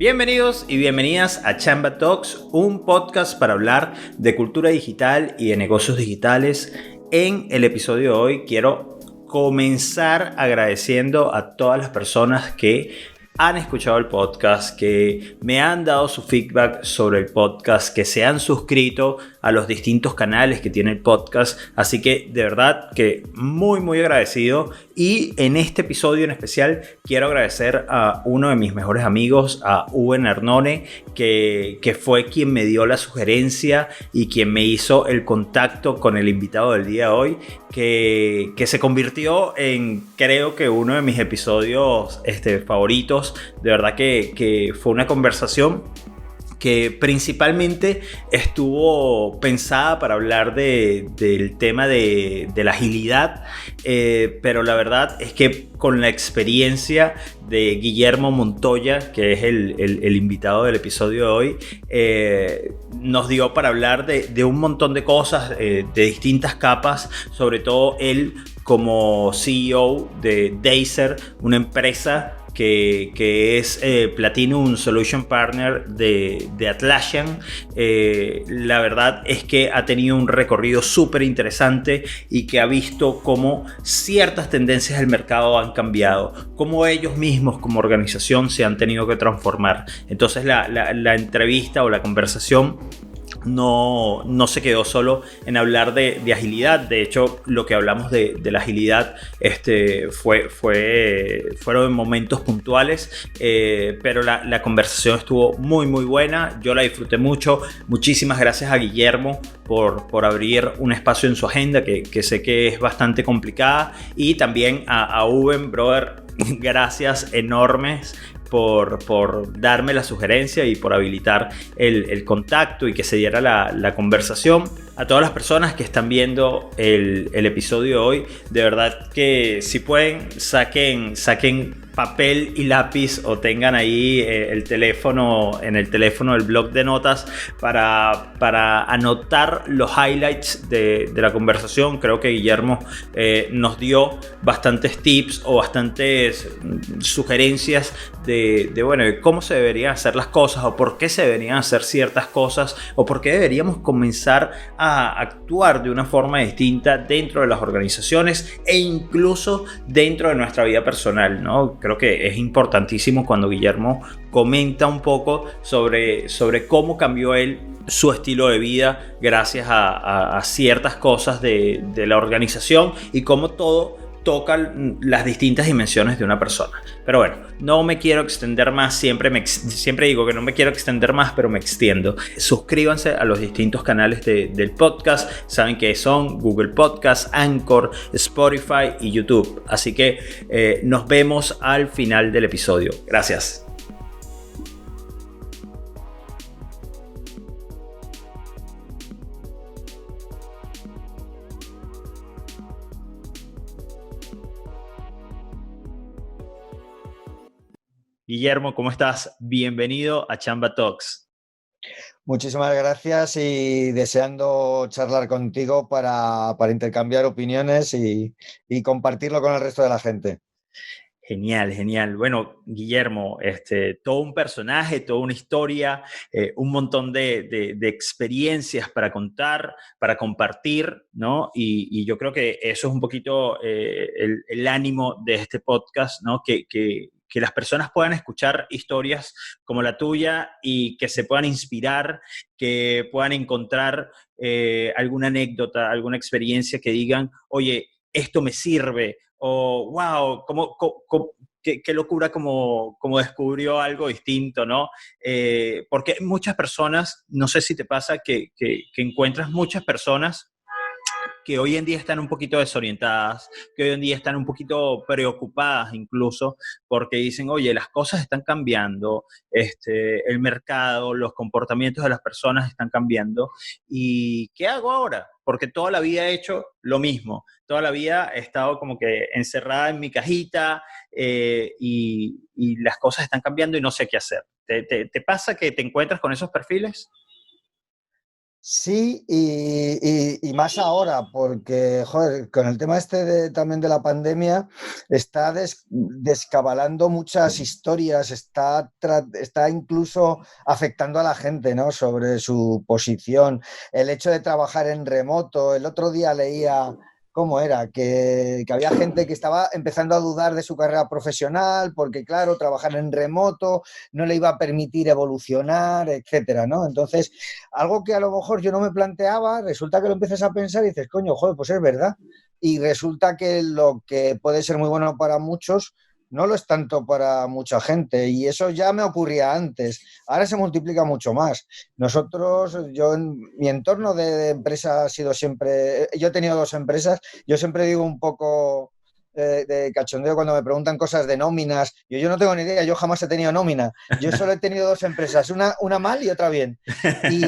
Bienvenidos y bienvenidas a Chamba Talks, un podcast para hablar de cultura digital y de negocios digitales. En el episodio de hoy quiero comenzar agradeciendo a todas las personas que han escuchado el podcast, que me han dado su feedback sobre el podcast, que se han suscrito a los distintos canales que tiene el podcast. Así que de verdad que muy agradecido. Y en este episodio en especial quiero agradecer a uno de mis mejores amigos, a Uben Arnone, que fue quien me dio la sugerencia y quien me hizo el contacto con el invitado del día de hoy, que se convirtió en, creo que uno de mis episodios favoritos. De verdad que fue una conversación que principalmente estuvo pensada para hablar del tema de la agilidad, pero la verdad es que con la experiencia de Guillermo Montoya, que es el invitado del episodio de hoy, nos dio para hablar de un montón de cosas, de distintas capas, sobre todo él como CEO de Deizer, una empresa que es Platinum Solution Partner de Atlassian. La verdad es que ha tenido un recorrido súper interesante y que ha visto cómo ciertas tendencias del mercado han cambiado, cómo ellos mismos como organización se han tenido que transformar. Entonces la entrevista o la conversación no se quedó solo en hablar de agilidad. De hecho, lo que hablamos de la agilidad fueron en momentos puntuales, pero la conversación estuvo muy buena. Yo la disfruté mucho. Muchísimas gracias a Guillermo por abrir un espacio en su agenda que sé que es bastante complicada, y también a Uben, brother, gracias enormes por darme la sugerencia y por habilitar el contacto y que se diera la conversación. A todas las personas que están viendo el episodio de hoy, de verdad que si pueden, saquen papel y lápiz o tengan ahí el teléfono del blog de notas para anotar los highlights de la conversación. Creo que Guillermo nos dio bastantes tips o bastantes sugerencias de cómo se deberían hacer las cosas, o por qué se deberían hacer ciertas cosas, o por qué deberíamos comenzar a actuar de una forma distinta dentro de las organizaciones e incluso dentro de nuestra vida personal, ¿no? Creo que es importantísimo cuando Guillermo comenta un poco sobre cómo cambió él su estilo de vida gracias a ciertas cosas de la organización y cómo todo toca las distintas dimensiones de una persona. Pero bueno, no me quiero extender más. Siempre digo que no me quiero extender más, pero me extiendo. Suscríbanse a los distintos canales del podcast. Saben que son Google Podcast, Anchor, Spotify y YouTube. Así que nos vemos al final del episodio. Gracias. Guillermo, ¿cómo estás? Bienvenido a Chamba Talks. Muchísimas gracias y deseando charlar contigo para intercambiar opiniones y compartirlo con el resto de la gente. Genial. Bueno, Guillermo, todo un personaje, toda una historia, un montón de experiencias para contar, para compartir, ¿no? Y yo creo que eso es un poquito el ánimo de este podcast, ¿no? Que las personas puedan escuchar historias como la tuya y que se puedan inspirar, que puedan encontrar alguna anécdota, alguna experiencia que digan, oye, esto me sirve, o wow, qué locura como descubrió algo distinto, ¿no? Porque muchas personas, no sé si te pasa que encuentras muchas personas que hoy en día están un poquito desorientadas, que hoy en día están un poquito preocupadas incluso, porque dicen, oye, las cosas están cambiando, el mercado, los comportamientos de las personas están cambiando, ¿y qué hago ahora? Porque toda la vida he hecho lo mismo, toda la vida he estado como que encerrada en mi cajita, y las cosas están cambiando y no sé qué hacer. ¿Te pasa que te encuentras con esos perfiles? Sí, y más ahora, porque, joder, con el tema también de la pandemia, está descabalando muchas historias, está incluso afectando a la gente, ¿no? Sobre su posición, el hecho de trabajar en remoto. El otro día leía, ¿cómo era? Que había gente que estaba empezando a dudar de su carrera profesional, porque, claro, trabajar en remoto no le iba a permitir evolucionar, etcétera, ¿no? Entonces, algo que a lo mejor yo no me planteaba, resulta que lo empiezas a pensar y dices, coño, joder, pues es verdad. Y resulta que lo que puede ser muy bueno para muchos no lo es tanto para mucha gente. Y eso ya me ocurría antes. Ahora se multiplica mucho más. Nosotros, yo en mi entorno de empresa ha sido siempre, yo he tenido dos empresas, yo siempre digo un poco de cachondeo cuando me preguntan cosas de nóminas. Yo no tengo ni idea, yo jamás he tenido nómina. Yo solo he tenido dos empresas, una mal y otra bien. Y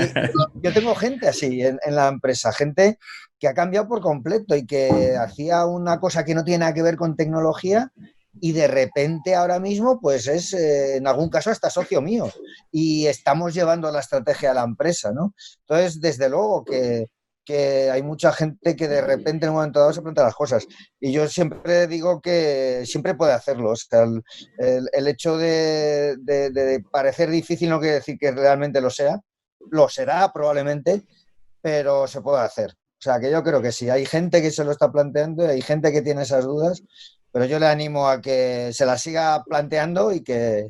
yo tengo gente así en la empresa, gente que ha cambiado por completo y que hacía una cosa que no tiene nada que ver con tecnología y de repente ahora mismo pues es en algún caso hasta socio mío y estamos llevando la estrategia de la empresa, ¿no? Entonces, desde luego que hay mucha gente que de repente en un momento dado se pregunta las cosas y yo siempre digo que siempre puede hacerlo. O sea, el hecho de parecer difícil no quiere decir que realmente lo será probablemente, pero se puede hacer. O sea, que yo creo que sí, hay gente que se lo está planteando y hay gente que tiene esas dudas, pero yo le animo a que se las siga planteando y que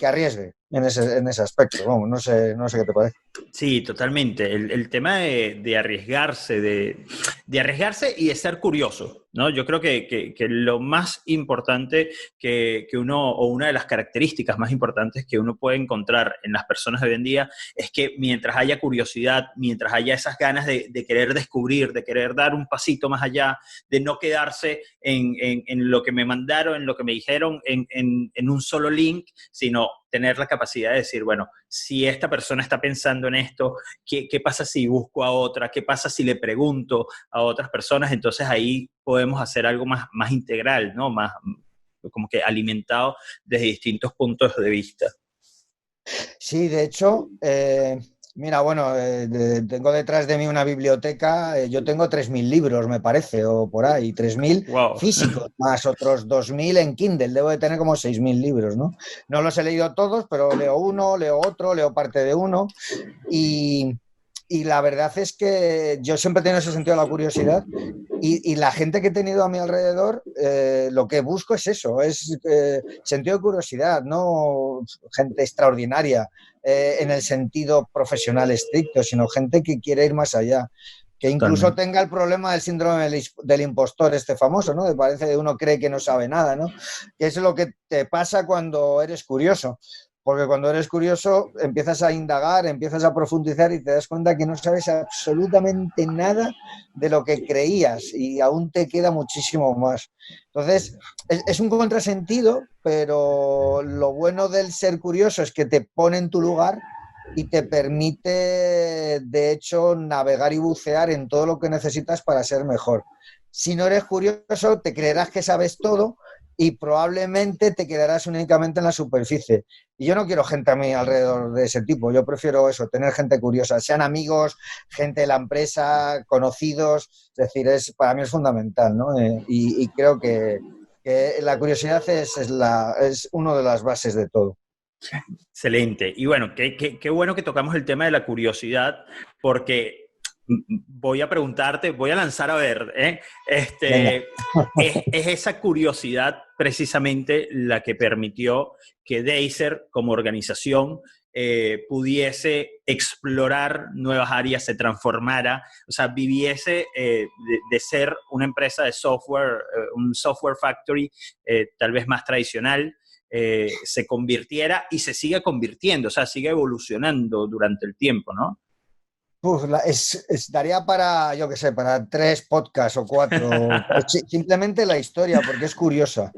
arriesgue en ese aspecto. Vamos, no sé qué te parece. Sí, totalmente. El tema de arriesgarse, de arriesgarse y de ser curioso, ¿no? Yo creo que lo más importante que uno, o una de las características más importantes que uno puede encontrar en las personas de hoy en día es que mientras haya curiosidad, mientras haya esas ganas de querer descubrir, de querer dar un pasito más allá, de no quedarse en lo que me mandaron, en lo que me dijeron, en un solo link, sino tener la capacidad de decir, bueno, si esta persona está pensando en esto, ¿qué pasa si busco a otra? ¿Qué pasa si le pregunto a otras personas? Entonces ahí podemos hacer algo más integral, ¿no? Más como que alimentado desde distintos puntos de vista. Sí, de hecho, mira, bueno, tengo detrás de mí una biblioteca, yo tengo 3.000 libros, me parece, o por ahí, 3.000 Wow. físicos, más otros 2.000 en Kindle, debo de tener como 6.000 libros, ¿no? No los he leído todos, pero leo uno, leo otro, leo parte de uno, y, y la verdad es que yo siempre he tenido ese sentido de la curiosidad y la gente que he tenido a mi alrededor, lo que busco es eso, es sentido de curiosidad, no gente extraordinaria en el sentido profesional estricto, sino gente que quiere ir más allá, que incluso Totalmente. tenga el problema del síndrome del impostor este famoso, ¿no? De parece que uno cree que no sabe nada, ¿no? Que es lo que te pasa cuando eres curioso. Porque cuando eres curioso empiezas a indagar, empiezas a profundizar y te das cuenta que no sabes absolutamente nada de lo que creías y aún te queda muchísimo más. Entonces, es un contrasentido, pero lo bueno del ser curioso es que te pone en tu lugar y te permite, de hecho, navegar y bucear en todo lo que necesitas para ser mejor. Si no eres curioso, te creerás que sabes todo y probablemente te quedarás únicamente en la superficie. Y yo no quiero gente a mí alrededor de ese tipo, yo prefiero eso, tener gente curiosa, sean amigos, gente de la empresa, conocidos, es decir, para mí es fundamental, ¿no? Y creo que la curiosidad es una de las bases de todo. Excelente. Y bueno, qué bueno que tocamos el tema de la curiosidad, porque voy a preguntarte, voy a lanzar a ver, ¿eh? Venga. Es esa curiosidad precisamente la que permitió que Deiser como organización pudiese explorar nuevas áreas, se transformara, o sea, viviese de ser una empresa de software, un software factory tal vez más tradicional, se convirtiera y se siga convirtiendo, o sea, siga evolucionando durante el tiempo, ¿no? Uf, daría para, yo qué sé, para 3 podcasts o 4. Simplemente la historia, porque es curiosa.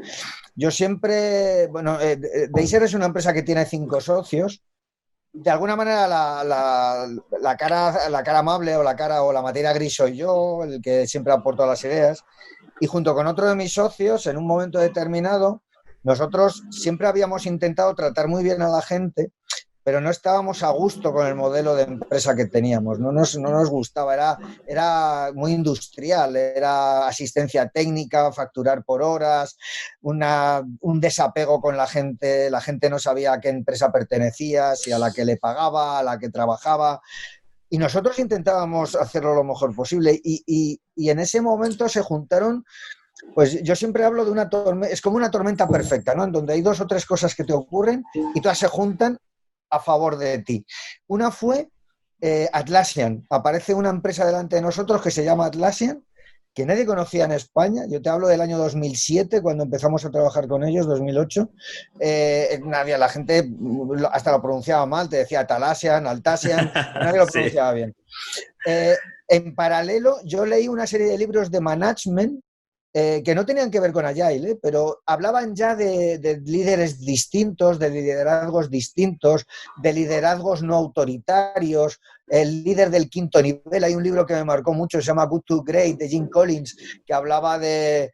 Yo siempre, bueno, Deiser es una empresa que tiene 5 socios. De alguna manera la cara amable o la materia gris soy yo, el que siempre aporto las ideas. Y junto con otro de mis socios, en un momento determinado, nosotros siempre habíamos intentado tratar muy bien a la gente, pero no estábamos a gusto con el modelo de empresa que teníamos, no nos gustaba, era muy industrial, era asistencia técnica, facturar por horas, un desapego con la gente no sabía a qué empresa pertenecía, si a la que le pagaba, a la que trabajaba, y nosotros intentábamos hacerlo lo mejor posible, y en ese momento se juntaron. Pues yo siempre hablo de una tormenta, es como una tormenta perfecta, ¿no? En donde hay 2 o 3 cosas que te ocurren y todas se juntan a favor de ti. Una fue Atlassian. Aparece una empresa delante de nosotros que se llama Atlassian, que nadie conocía en España. Yo te hablo del año 2007, cuando empezamos a trabajar con ellos, 2008. La gente hasta lo pronunciaba mal, te decía Atlassian, Altasian, nadie lo Sí. pronunciaba bien. En paralelo, yo leí una serie de libros de management que no tenían que ver con Agile, pero hablaban ya de líderes distintos, de liderazgos distintos, de liderazgos no autoritarios, el líder del quinto nivel. Hay un libro que me marcó mucho, se llama Good to Great, de Jim Collins, que hablaba de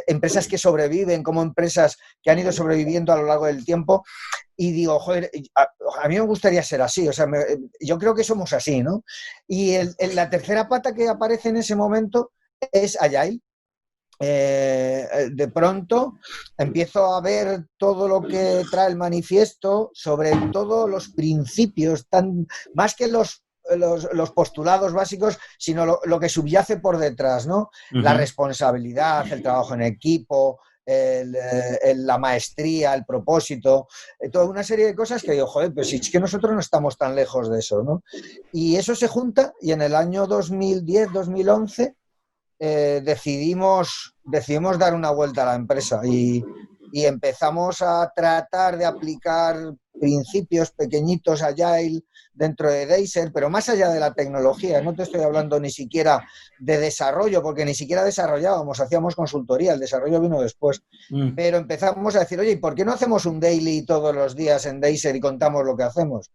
empresas que sobreviven, como empresas que han ido sobreviviendo a lo largo del tiempo. Y digo, joder, a mí me gustaría ser así, o sea, yo creo que somos así, ¿no? Y la tercera pata que aparece en ese momento es Agile. De pronto empiezo a ver todo lo que trae el manifiesto, sobre todo los principios, más que los postulados básicos, sino lo que subyace por detrás, ¿no? La responsabilidad, el trabajo en equipo, la maestría, el propósito, toda una serie de cosas que digo, joder, pues es que nosotros no estamos tan lejos de eso, ¿no? Y eso se junta, y en el año 2010-2011 decidimos dar una vuelta a la empresa y empezamos a tratar de aplicar principios pequeñitos Agile dentro de Deiser, pero más allá de la tecnología. No te estoy hablando ni siquiera de desarrollo, porque ni siquiera desarrollábamos, hacíamos consultoría, el desarrollo vino después. Pero empezamos a decir, oye, ¿y por qué no hacemos un daily todos los días en Deiser y contamos lo que hacemos?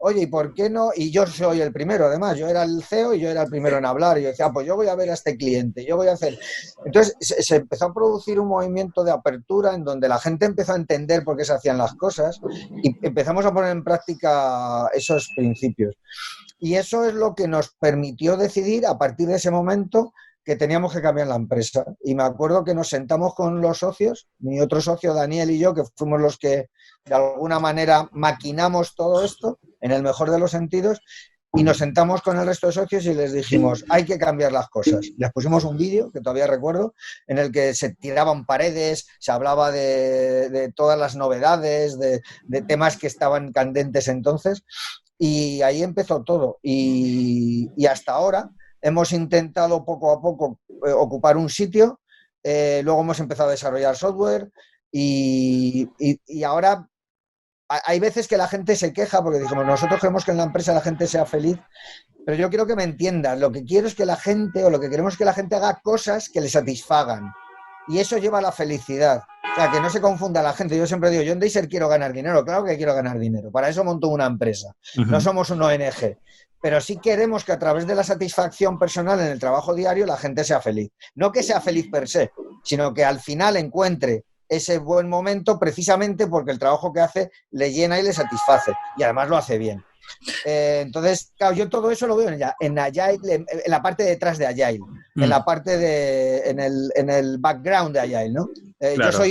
Oye, ¿y por qué no? Y yo soy el primero, además, yo era el CEO y yo era el primero en hablar. Y yo decía, pues yo voy a ver a este cliente, yo voy a hacer. Entonces se empezó a producir un movimiento de apertura en donde la gente empezó a entender por qué se hacían las cosas y empezamos a poner en práctica esos principios. Y eso es lo que nos permitió decidir a partir de ese momento que teníamos que cambiar la empresa. Y me acuerdo que nos sentamos con los socios, mi otro socio Daniel y yo, que fuimos los que de alguna manera maquinamos todo esto, en el mejor de los sentidos, y nos sentamos con el resto de socios y les dijimos, hay que cambiar las cosas. Les pusimos un vídeo, que todavía recuerdo, en el que se tiraban paredes, se hablaba de todas las novedades, de temas que estaban candentes entonces, y ahí empezó todo. Y hasta ahora hemos intentado poco a poco ocupar un sitio, luego hemos empezado a desarrollar software y ahora hay veces que la gente se queja porque dijimos, nosotros queremos que en la empresa la gente sea feliz, pero yo quiero que me entiendan, lo que quiero es que la gente, o lo que queremos es que la gente haga cosas que le satisfagan. Y eso lleva a la felicidad. O sea, que no se confunda la gente. Yo siempre digo, yo en Deiser quiero ganar dinero. Claro que quiero ganar dinero. Para eso monto una empresa. No somos un ONG. Pero sí queremos que a través de la satisfacción personal en el trabajo diario la gente sea feliz. No que sea feliz per se, sino que al final encuentre ese buen momento precisamente porque el trabajo que hace le llena y le satisface. Y además lo hace bien. Entonces, claro, yo todo eso lo veo en Agile, en la parte de detrás de Agile, en la parte en el background de Agile, ¿no? Claro.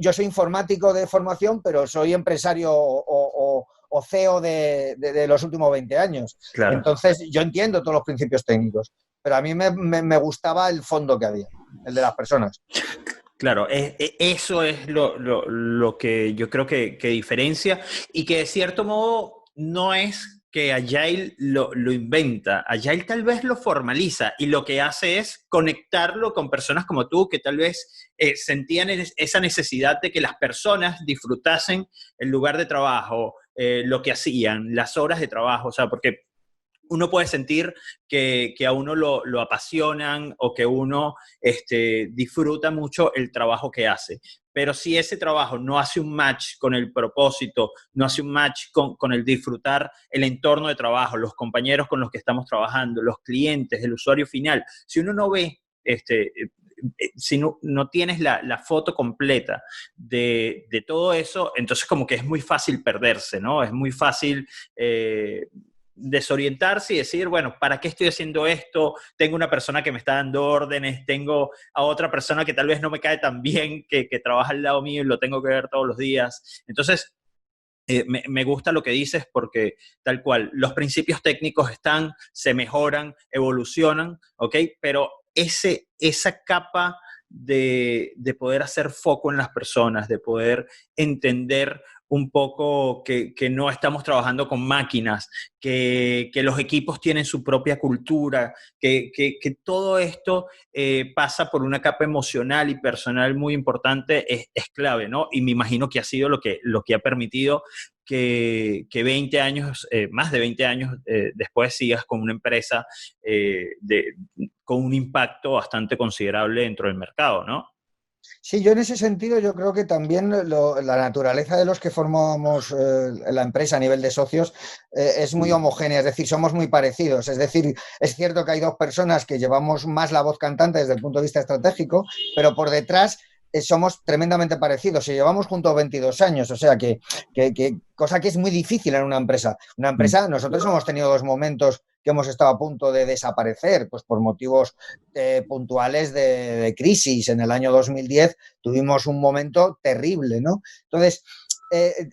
Yo soy informático de formación, pero soy empresario o CEO de los últimos 20 años. Claro. Entonces, yo entiendo todos los principios técnicos, pero a mí me gustaba el fondo que había, el de las personas. Claro, eso es lo que yo creo que diferencia y que de cierto modo no es que Agile lo inventa, Agile tal vez lo formaliza y lo que hace es conectarlo con personas como tú que tal vez sentían esa necesidad de que las personas disfrutasen el lugar de trabajo, lo que hacían, las horas de trabajo, o sea, porque uno puede sentir que a uno lo apasionan o que uno disfruta mucho el trabajo que hace. Pero si ese trabajo no hace un match con el propósito, no hace un match con el disfrutar el entorno de trabajo, los compañeros con los que estamos trabajando, los clientes, el usuario final, si uno no ve si no tienes la foto completa de todo eso, entonces como que es muy fácil perderse, ¿no? Es muy fácil desorientarse y decir, bueno, ¿para qué estoy haciendo esto? Tengo una persona que me está dando órdenes, tengo a otra persona que tal vez no me cae tan bien, que trabaja al lado mío y lo tengo que ver todos los días. Entonces, me gusta lo que dices porque tal cual, los principios técnicos están, se mejoran, evolucionan, ¿ok? Pero esa capa de poder hacer foco en las personas, de poder entender un poco que no estamos trabajando con máquinas, que los equipos tienen su propia cultura, que todo esto pasa por una capa emocional y personal muy importante, es clave, ¿no? Y me imagino que ha sido lo que ha permitido que 20 años, más de 20 años después sigas con una empresa con un impacto bastante considerable dentro del mercado, ¿no? Sí, yo en ese sentido yo creo que también la naturaleza de los que formamos la empresa a nivel de socios es muy homogénea, es decir, somos muy parecidos. Es decir, es cierto que hay dos personas que llevamos más la voz cantante desde el punto de vista estratégico, pero por detrás somos tremendamente parecidos y llevamos juntos 22 años, o sea cosa que es muy difícil en una empresa. Una empresa, nosotros hemos tenido dos momentos que hemos estado a punto de desaparecer, pues por motivos puntuales de crisis. En el año 2010 tuvimos un momento terrible, ¿no? Entonces,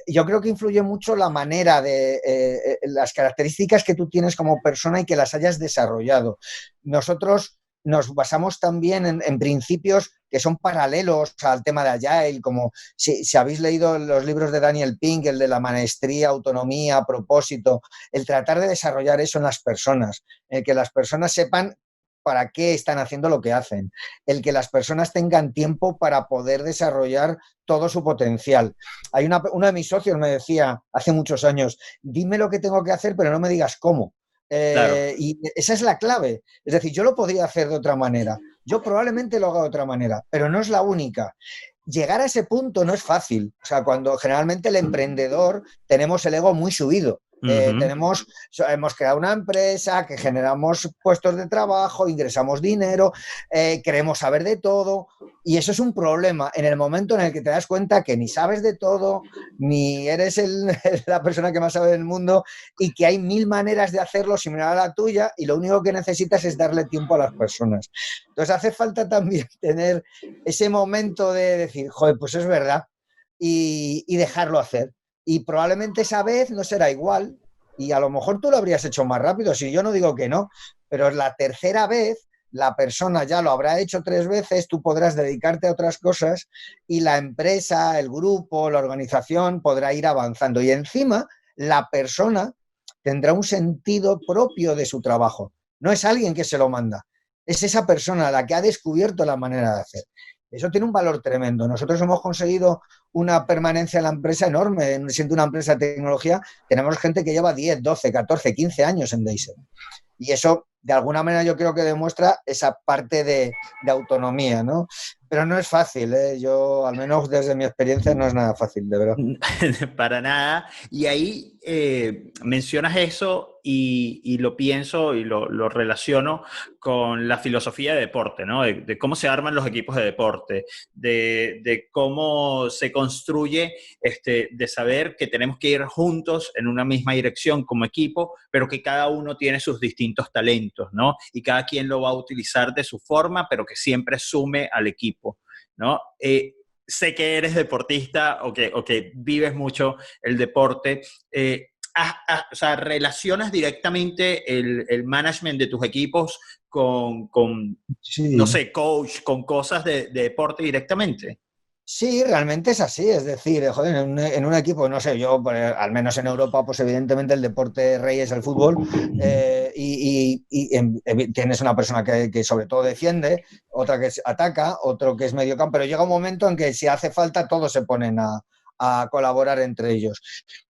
yo creo que influye mucho la manera de las características que tú tienes como persona y que las hayas desarrollado. Nosotros nos basamos también en principios que son paralelos al tema de Agile, como si habéis leído los libros de Daniel Pink, el de la maestría, autonomía, propósito, el tratar de desarrollar eso en las personas, el que las personas sepan para qué están haciendo lo que hacen, el que las personas tengan tiempo para poder desarrollar todo su potencial. Uno de mis socios me decía hace muchos años, dime lo que tengo que hacer, pero no me digas cómo. Claro. Y esa es la clave. Es decir, yo lo podría hacer de otra manera. Yo probablemente lo haga de otra manera, pero no es la única. Llegar a ese punto no es fácil. O sea, cuando generalmente el emprendedor tenemos el ego muy subido. Hemos creado una empresa, que generamos puestos de trabajo, ingresamos dinero, queremos saber de todo, y eso es un problema en el momento en el que te das cuenta que ni sabes de todo, ni eres la persona que más sabe del mundo, y que hay mil maneras de hacerlo similar a la tuya, y lo único que necesitas es darle tiempo a las personas. Entonces hace falta también tener ese momento de decir, joder, pues es verdad, y dejarlo hacer. Y probablemente esa vez no será igual y a lo mejor tú lo habrías hecho más rápido, si yo no digo que no, pero la tercera vez la persona ya lo habrá hecho 3 veces, tú podrás dedicarte a otras cosas y la empresa, el grupo, la organización podrá ir avanzando y encima la persona tendrá un sentido propio de su trabajo. No es alguien que se lo manda, es esa persona la que ha descubierto la manera de hacer. Eso tiene un valor tremendo. Nosotros hemos conseguido una permanencia en la empresa enorme. Siendo una empresa de tecnología, tenemos gente que lleva 10, 12, 14, 15 años en Deiser. Y eso, de alguna manera, yo creo que demuestra esa parte de autonomía, ¿no? Pero no es fácil, ¿eh? Yo, al menos desde mi experiencia, no es nada fácil, de verdad. Para nada. Y ahí mencionas eso y lo pienso y lo relaciono con la filosofía de deporte, ¿no? De cómo se arman los equipos de deporte, de cómo se construye, de saber que tenemos que ir juntos en una misma dirección como equipo, pero que cada uno tiene sus distintos talentos, ¿no? Y cada quien lo va a utilizar de su forma, pero que siempre sume al equipo, ¿no? Sé que eres deportista o que vives mucho el deporte. O sea, ¿relacionas directamente el management de tus equipos no Sí. sé, coach, con cosas de deporte directamente? Sí, realmente es así. Es decir, joder, en un equipo, no sé, yo, pues, al menos en Europa, pues evidentemente el deporte rey es el fútbol tienes una persona que sobre todo defiende, otra que ataca, otro que es mediocampo, pero llega un momento en que si hace falta todos se ponen a colaborar entre ellos.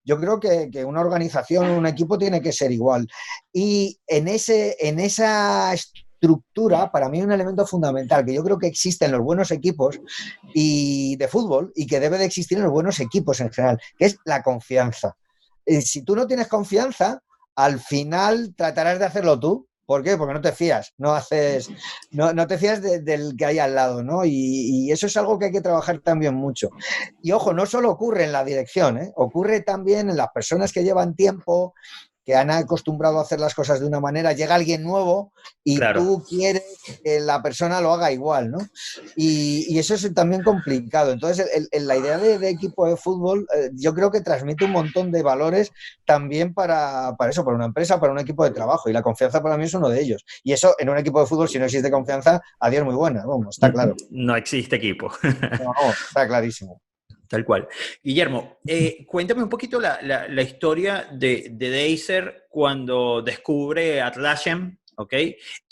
Yo creo que una organización, un equipo tiene que ser igual. Y en esa estructura, para mí, un elemento fundamental que yo creo que existe en los buenos equipos y de fútbol y que debe de existir en los buenos equipos en general, que es la confianza. Si tú no tienes confianza, al final tratarás de hacerlo tú ¿Por qué? Porque no te fías, no te fías del que hay al lado, ¿no? Y eso es algo que hay que trabajar también mucho. Y ojo, no solo ocurre en la dirección, ¿eh? Ocurre también en las personas que llevan tiempo, que han acostumbrado a hacer las cosas de una manera, llega alguien nuevo y Claro. tú quieres que la persona lo haga igual, ¿no? Y eso es también complicado. Entonces, la idea de equipo de fútbol, yo creo que transmite un montón de valores también para eso, para una empresa, para un equipo de trabajo. Y la confianza para mí es uno de ellos. Y eso en un equipo de fútbol, si no existe confianza, adiós muy buena. Vamos, está claro. No existe equipo. No, no, está clarísimo. Tal cual. Guillermo, cuéntame un poquito la historia de Deiser cuando descubre Atlassian, ¿ok?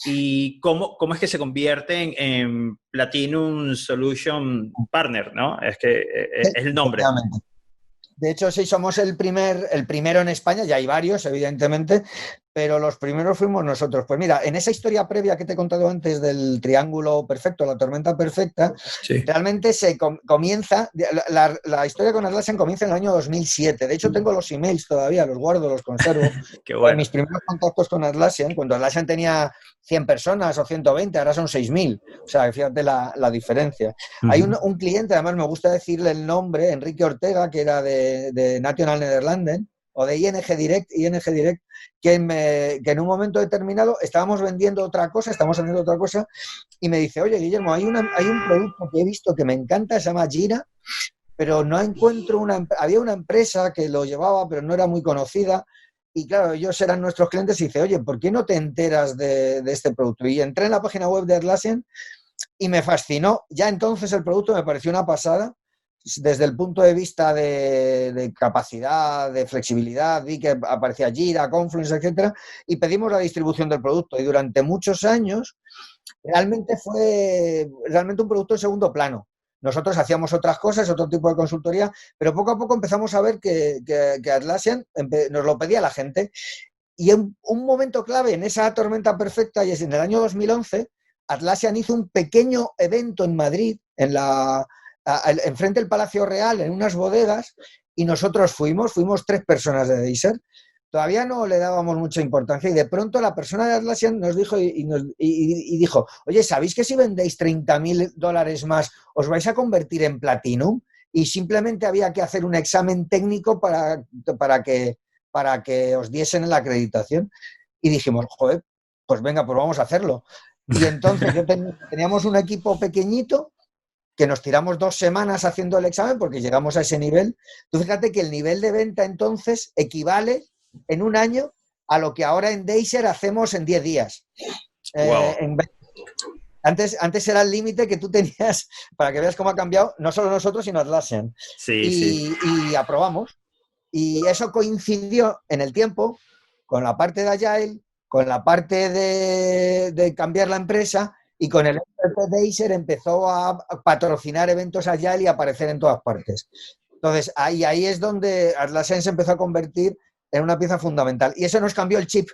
Y cómo es que se convierte en Platinum Solution Partner, ¿no? Es que Sí, es el nombre. efectivamente. De hecho, sí, somos el primero en España, ya hay varios, evidentemente, pero los primeros fuimos nosotros. Pues mira, en esa historia previa que te he contado antes del triángulo perfecto, la tormenta perfecta, Sí. realmente comienza, la historia con Atlassian comienza en el año 2007. De hecho, tengo los emails todavía, los guardo, los conservo. Qué bueno. Mis primeros contactos con Atlassian, cuando Atlassian tenía 100 personas o 120, ahora son 6.000. O sea, fíjate la diferencia. Hay un cliente, además me gusta decirle el nombre, Enrique Ortega, que era de National Nederlanden, o de ING Direct, que en un momento determinado estábamos vendiendo otra cosa, estamos haciendo otra cosa, y me dice, oye, Guillermo, hay un producto que he visto que me encanta, se llama Jira, pero no encuentro había una empresa que lo llevaba, pero no era muy conocida, y claro, ellos eran nuestros clientes, y dice, oye, ¿por qué no te enteras de este producto? Y entré en la página web de Atlassian y me fascinó. Ya entonces el producto me pareció una pasada, desde el punto de vista de capacidad, de flexibilidad, vi que aparecía Jira, Confluence, etcétera, y pedimos la distribución del producto. Y durante muchos años realmente fue un producto en segundo plano. Nosotros hacíamos otras cosas, otro tipo de consultoría, pero poco a poco empezamos a ver que Atlassian nos lo pedía la gente. Y en un momento clave en esa tormenta perfecta, y es en el año 2011, Atlassian hizo un pequeño evento en Madrid, enfrente del Palacio Real, en unas bodegas, y nosotros fuimos 3 personas de Deiser. Todavía no le dábamos mucha importancia y de pronto la persona de Atlassian nos dijo y dijo, oye, ¿sabéis que si vendéis $30.000 más os vais a convertir en Platinum? Y simplemente había que hacer un examen técnico para que os diesen la acreditación. Y dijimos, joder, pues venga, pues vamos a hacerlo. Y entonces teníamos un equipo pequeñito que nos tiramos 2 semanas haciendo el examen porque llegamos a ese nivel. Tú fíjate que el nivel de venta entonces equivale en un año a lo que ahora en Deiser hacemos en 10 días. Wow. Antes era el límite que tú tenías, para que veas cómo ha cambiado, no solo nosotros, sino Atlassian. Sí, sí. Y aprobamos. Y eso coincidió en el tiempo con la parte de Agile, con la parte de cambiar la empresa y con el Deiser empezó a patrocinar eventos Agile y a aparecer en todas partes. Entonces, ahí es donde Atlassian se empezó a convertir en una pieza fundamental. Y eso nos cambió el chip.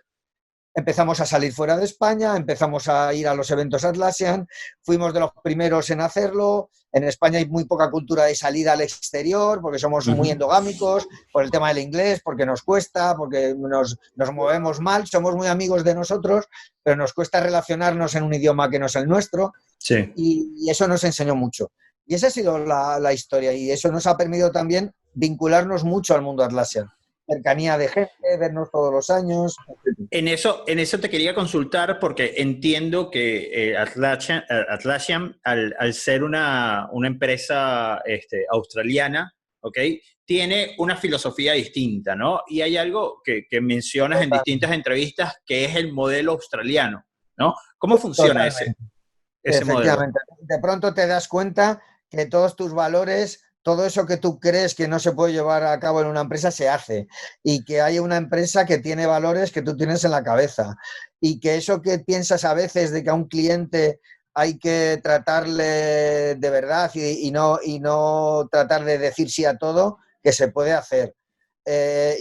Empezamos a salir fuera de España, empezamos a ir a los eventos Atlassian, fuimos de los primeros en hacerlo. En España hay muy poca cultura de salida al exterior porque somos muy endogámicos, por el tema del inglés, porque nos cuesta, porque nos movemos mal, somos muy amigos de nosotros, pero nos cuesta relacionarnos en un idioma que no es el nuestro. Sí. Y eso nos enseñó mucho. Y esa ha sido la historia y eso nos ha permitido también vincularnos mucho al mundo Atlassian. Cercanía de gente, vernos todos los años. En eso te quería consultar porque entiendo que Atlassian al ser una empresa australiana, ¿ok? Tiene una filosofía distinta, ¿no? Y hay algo que mencionas en distintas entrevistas que es el modelo australiano, ¿no? ¿Cómo funciona ese modelo? Efectivamente. De pronto te das cuenta que todos tus valores, todo eso que tú crees que no se puede llevar a cabo en una empresa, se hace. Y que hay una empresa que tiene valores que tú tienes en la cabeza. Y que eso que piensas a veces de que a un cliente hay que tratarle de verdad y no tratar de decir sí a todo, que se puede hacer.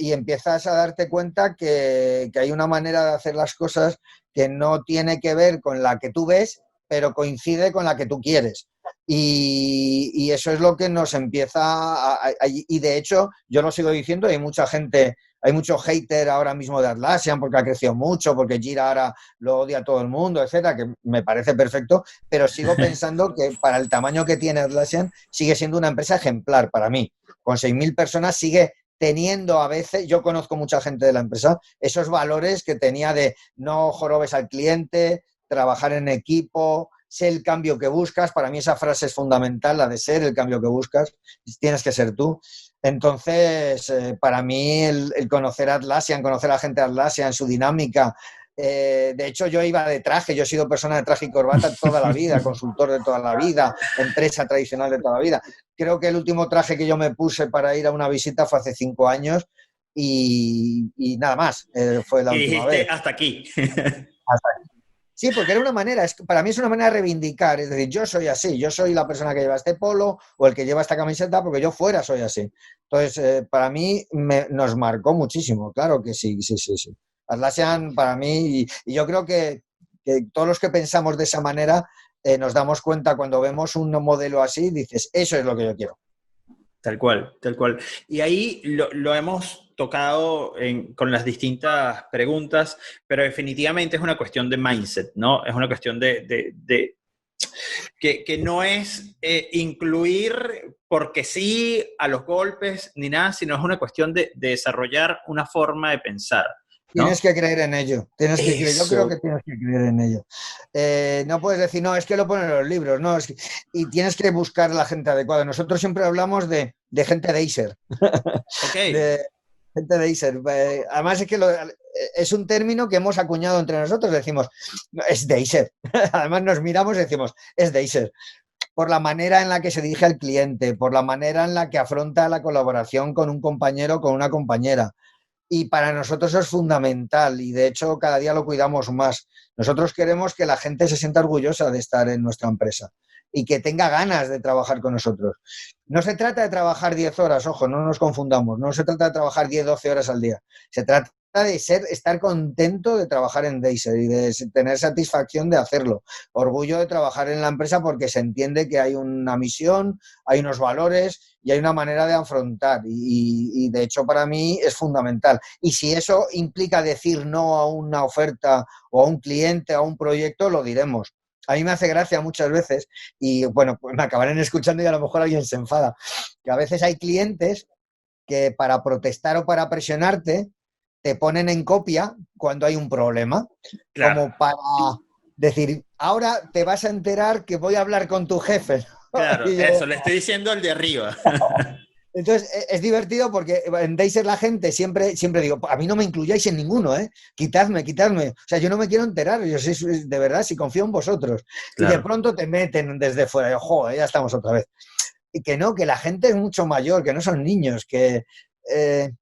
Y empiezas a darte cuenta que hay una manera de hacer las cosas que no tiene que ver con la que tú ves, pero coincide con la que tú quieres. Y eso es lo que nos empieza y de hecho, yo lo sigo diciendo, hay hay mucho hater ahora mismo de Atlassian porque ha crecido mucho, porque Jira ahora lo odia a todo el mundo, etcétera, que me parece perfecto, pero sigo pensando que para el tamaño que tiene Atlassian sigue siendo una empresa ejemplar para mí. Con 6.000 personas sigue teniendo a veces, yo conozco mucha gente de la empresa, esos valores que tenía de no jorobes al cliente, trabajar en equipo, sé el cambio que buscas. Para mí esa frase es fundamental, la de ser el cambio que buscas, tienes que ser tú. Entonces, para mí el conocer a Atlassian, conocer a la gente de Atlassian, su dinámica, de hecho yo iba de traje, yo he sido persona de traje y corbata toda la vida, consultor de toda la vida, empresa tradicional de toda la vida. Creo que el último traje que yo me puse para ir a una visita fue hace 5 años y nada más, fue la Y última dijiste vez. hasta aquí. Hasta Sí, porque era una manera, para mí es una manera de reivindicar, es decir, yo soy así, yo soy la persona que lleva este polo o el que lleva esta camiseta porque yo fuera soy así. Entonces, para mí nos marcó muchísimo, claro que sí, sí, sí, sí. Atlassian para mí, y yo creo que todos los que pensamos de esa manera nos damos cuenta cuando vemos un modelo así, dices, eso es lo que yo quiero. Tal cual, tal cual. Y ahí lo hemos tocado con las distintas preguntas, pero definitivamente es una cuestión de mindset, ¿no? Es una cuestión que no es incluir porque sí a los golpes ni nada, sino es una cuestión de desarrollar una forma de pensar, Tienes ¿no? que creer en ello, tienes que creer, yo creo Eso, que tienes que creer en ello. No puedes decir, no, es que lo ponen en los libros, no, y tienes que buscar la gente adecuada. Nosotros siempre hablamos de gente de Acer, ok, de gente de Acer. Además es que es un término que hemos acuñado entre nosotros, decimos, "No, es de Acer". Además nos miramos y decimos, es de Acer. Por la manera en la que se dirige al cliente, por la manera en la que afronta la colaboración con un compañero o con una compañera. Y para nosotros es fundamental y de hecho cada día lo cuidamos más. Nosotros queremos que la gente se sienta orgullosa de estar en nuestra empresa y que tenga ganas de trabajar con nosotros. No se trata de trabajar 10 horas, ojo, no nos confundamos, no se trata de trabajar 10, 12 horas al día. Se trata de estar contento de trabajar en Deiser y de tener satisfacción de hacerlo. Orgullo de trabajar en la empresa porque se entiende que hay una misión, hay unos valores y hay una manera de afrontar. Y de hecho para mí es fundamental. Y si eso implica decir no a una oferta o a un cliente, a un proyecto, lo diremos. A mí me hace gracia muchas veces y bueno, pues me acabarán escuchando y a lo mejor alguien se enfada, que a veces hay clientes que para protestar o para presionarte te ponen en copia cuando hay un problema, claro, como para decir, ahora te vas a enterar que voy a hablar con tu jefe. claro, Y eso, yo, le estoy diciendo al de arriba. entonces, es divertido porque en Deiser la gente siempre digo, a mí no me incluyáis en ninguno, ¿eh? Quitadme, quitadme. O sea, yo no me quiero enterar, yo sí, de verdad, si confío en vosotros. Y de Claro. pronto te meten desde fuera, y yo, joder, ya estamos otra vez. Y que no, que la gente es mucho mayor, que no son niños, que... eh,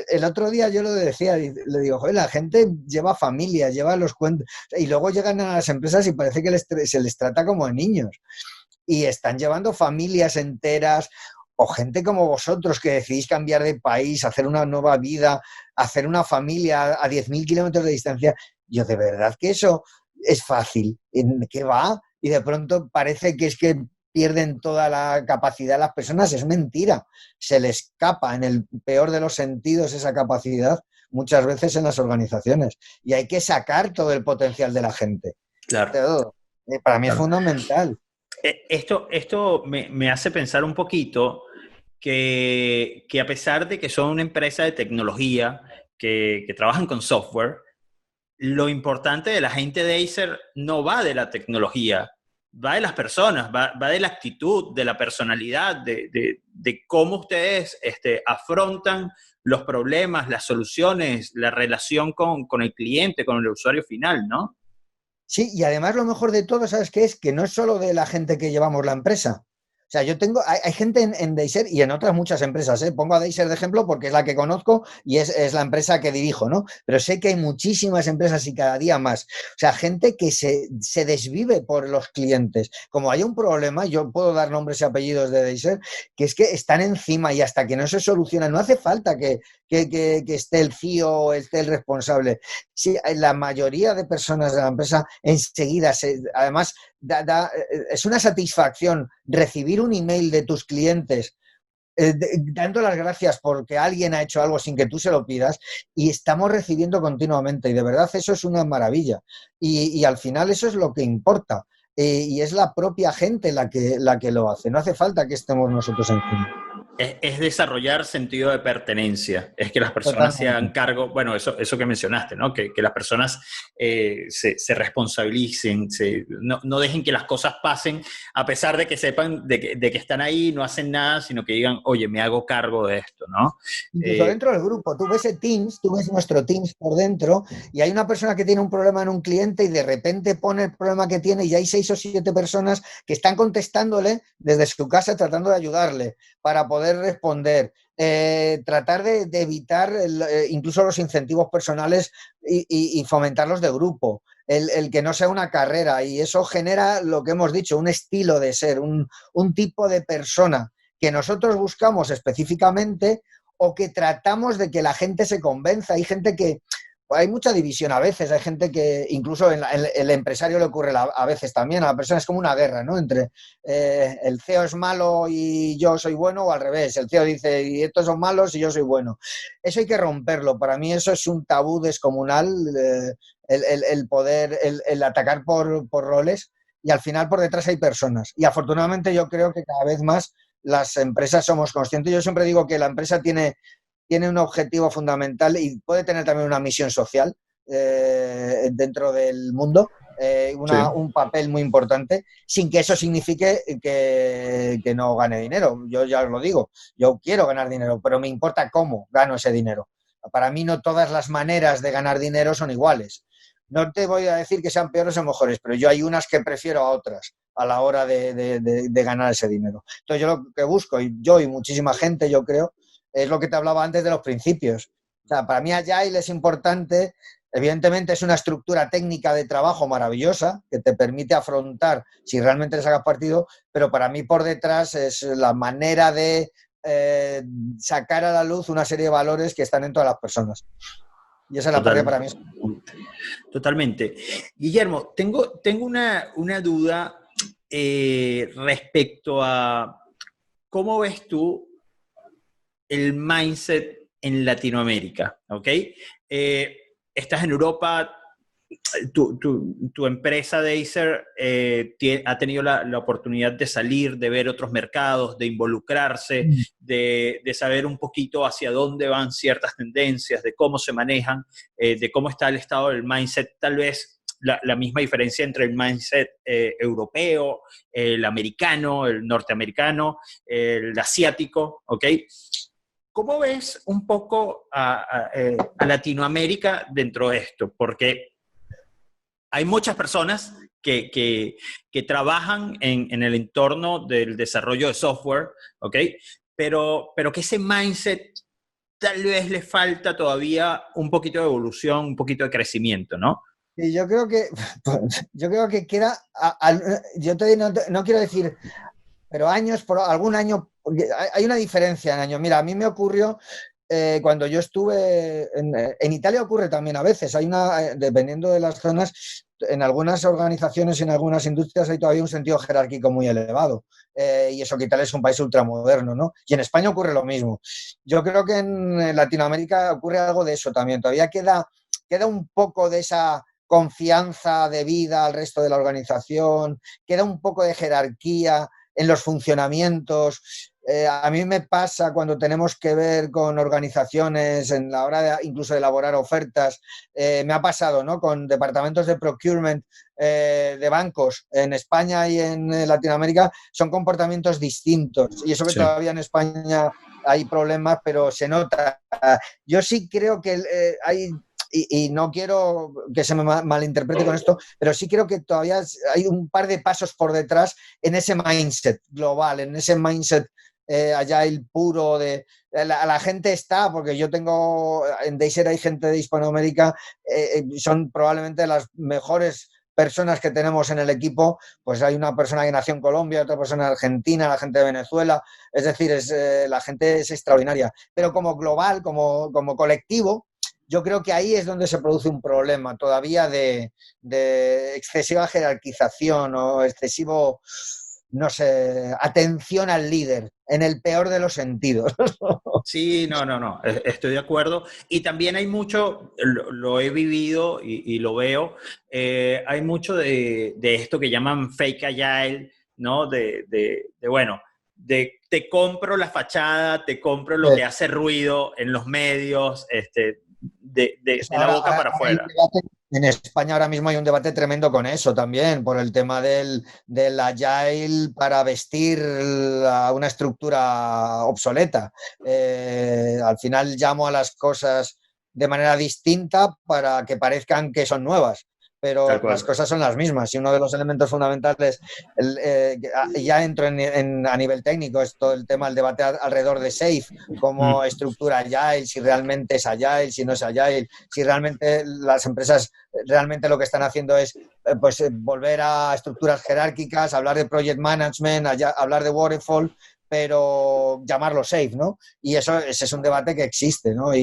el otro día yo lo decía, le digo, joder, la gente lleva familias, lleva los cuentos, y luego llegan a las empresas y parece que se les trata como a niños y están llevando familias enteras o gente como vosotros que decidís cambiar de país, hacer una nueva vida, hacer una familia a 10.000 kilómetros de distancia. Yo de verdad que eso es fácil. ¿En qué va? Y de pronto parece que es que pierden toda la capacidad las personas. Es mentira. Se les escapa en el peor de los sentidos esa capacidad muchas veces en las organizaciones. Y hay que sacar todo el potencial de la gente. Claro, Todo. Para mí es claro. fundamental. Esto me hace pensar un poquito que a pesar de que son una empresa de tecnología, que trabajan con software, lo importante de la gente de Acer no va de la tecnología, va de las personas, va de la actitud, de la personalidad, de cómo ustedes afrontan los problemas, las soluciones, la relación con el cliente, con el usuario final, ¿no? Sí, y además lo mejor de todo, ¿sabes qué es? Que no es solo de la gente que llevamos la empresa. O sea, hay gente en Deiser y en otras muchas empresas, ¿eh? Pongo a Deiser de ejemplo porque es la que conozco y es la empresa que dirijo, ¿no? Pero sé que hay muchísimas empresas y cada día más. O sea, gente que se desvive por los clientes. Como hay un problema, yo puedo dar nombres y apellidos de Deiser, que es que están encima y hasta que no se soluciona, no hace falta que esté el CEO o esté el responsable. Sí, la mayoría de personas de la empresa enseguida, además, es una satisfacción recibir un email de tus clientes dando las gracias porque alguien ha hecho algo sin que tú se lo pidas y estamos recibiendo continuamente y de verdad eso es una maravilla y al final eso es lo que importa y es la propia gente la que lo hace, no hace falta que estemos nosotros encima. Es desarrollar sentido de pertenencia, es que las personas se hagan Totalmente. cargo, bueno, eso que mencionaste, ¿no? Que las personas se responsabilicen, no dejen que las cosas pasen, a pesar de que sepan de que están ahí, no hacen nada, sino que digan, oye, me hago cargo de esto, ¿no? Incluso dentro del grupo, tú ves el Teams, tú ves nuestro Teams por dentro y hay una persona que tiene un problema en un cliente y de repente pone el problema que tiene y hay 6 o 7 personas que están contestándole desde su casa tratando de ayudarle para poder responder. Tratar de evitar incluso los incentivos personales y fomentarlos de grupo. El que no sea una carrera y eso genera lo que hemos dicho, un estilo de ser, un tipo de persona que nosotros buscamos específicamente o que tratamos de que la gente se convenza. Hay gente que, hay mucha división a veces, hay gente que incluso el empresario le ocurre a veces también, a la persona es como una guerra, ¿no? Entre el CEO es malo y yo soy bueno o al revés, el CEO dice y estos son malos y yo soy bueno. Eso hay que romperlo, para mí eso es un tabú descomunal, el poder, el atacar por roles y al final por detrás hay personas y afortunadamente yo creo que cada vez más las empresas somos conscientes. Yo siempre digo que la empresa tiene un objetivo fundamental y puede tener también una misión social dentro del mundo, Sí. un papel muy importante, sin que eso signifique que no gane dinero. Yo ya os lo digo, yo quiero ganar dinero, pero me importa cómo gano ese dinero. Para mí no todas las maneras de ganar dinero son iguales. No te voy a decir que sean peores o mejores, pero yo hay unas que prefiero a otras a la hora de ganar ese dinero. Entonces yo lo que busco, y yo y muchísima gente, yo creo, es lo que te hablaba antes de los principios. O sea, para mí Agile es importante, evidentemente es una estructura técnica de trabajo maravillosa que te permite afrontar si realmente le sacas partido, pero para mí por detrás es la manera de sacar a la luz una serie de valores que están en todas las personas. Y esa es la parte que Total, para mí es... totalmente. Guillermo, tengo una duda respecto a cómo ves tú el mindset en Latinoamérica, ¿ok? Estás en Europa, tu empresa Dacer ha tenido la oportunidad de salir, de ver otros mercados, de involucrarse, de saber un poquito hacia dónde van ciertas tendencias, de cómo se manejan, de cómo está el estado del mindset, tal vez la misma diferencia entre el mindset europeo, el americano, el norteamericano, el asiático, ¿ok? ¿Cómo ves un poco a Latinoamérica dentro de esto? Porque hay muchas personas que trabajan en el entorno del desarrollo de software, ¿ok? Pero que ese mindset tal vez le falta todavía un poquito de evolución, un poquito de crecimiento, ¿no? Y yo creo que queda, no quiero decir, pero años, por algún año, hay una diferencia en años. Mira, a mí me ocurrió cuando yo estuve en Italia ocurre también a veces, hay dependiendo de las zonas, en algunas organizaciones, en algunas industrias hay todavía un sentido jerárquico muy elevado. Y eso que Italia es un país ultramoderno, ¿no? Y en España ocurre lo mismo. Yo creo que en Latinoamérica ocurre algo de eso también. Todavía queda un poco de esa confianza debida al resto de la organización, queda un poco de jerarquía en los funcionamientos. A mí me pasa cuando tenemos que ver con organizaciones en la hora incluso de elaborar ofertas, me ha pasado, ¿no? Con departamentos de procurement de bancos en España y en Latinoamérica, son comportamientos distintos. Y eso que Sí. todavía en España hay problemas, pero se nota. Yo sí creo que hay y no quiero que se me malinterprete con esto, pero sí creo que todavía hay un par de pasos por detrás en ese mindset global, en ese mindset allá el puro de la gente está, porque yo tengo en Dacer hay gente de Hispanoamérica, son probablemente las mejores personas que tenemos en el equipo, pues hay una persona que nació en Colombia, otra persona en Argentina, la gente de Venezuela, es decir, la gente es extraordinaria, pero como global, como colectivo, yo creo que ahí es donde se produce un problema todavía de excesiva jerarquización o excesivo no sé, atención al líder, en el peor de los sentidos. Sí, no, estoy de acuerdo. Y también hay mucho, lo he vivido y lo veo, hay mucho de esto que llaman fake agile, ¿no? Bueno, te compro la fachada, te compro lo que hace ruido en los medios, de la boca para Hay un afuera. debate, en España ahora mismo hay un debate tremendo con eso también, por el tema del agile para vestir a una estructura obsoleta. Al final llamo a las cosas de manera distinta para que parezcan que son nuevas, Tal pero las cual. cosas son las mismas. Y uno de los elementos fundamentales, ya entro a nivel técnico, es todo el tema, el debate alrededor de SAFe como Mm, estructura agile, si realmente es agile, si no es agile, si realmente las empresas realmente lo que están haciendo es volver a estructuras jerárquicas, hablar de project management, hablar de waterfall, pero llamarlo safe, ¿no? Y ese es un debate que existe, ¿no?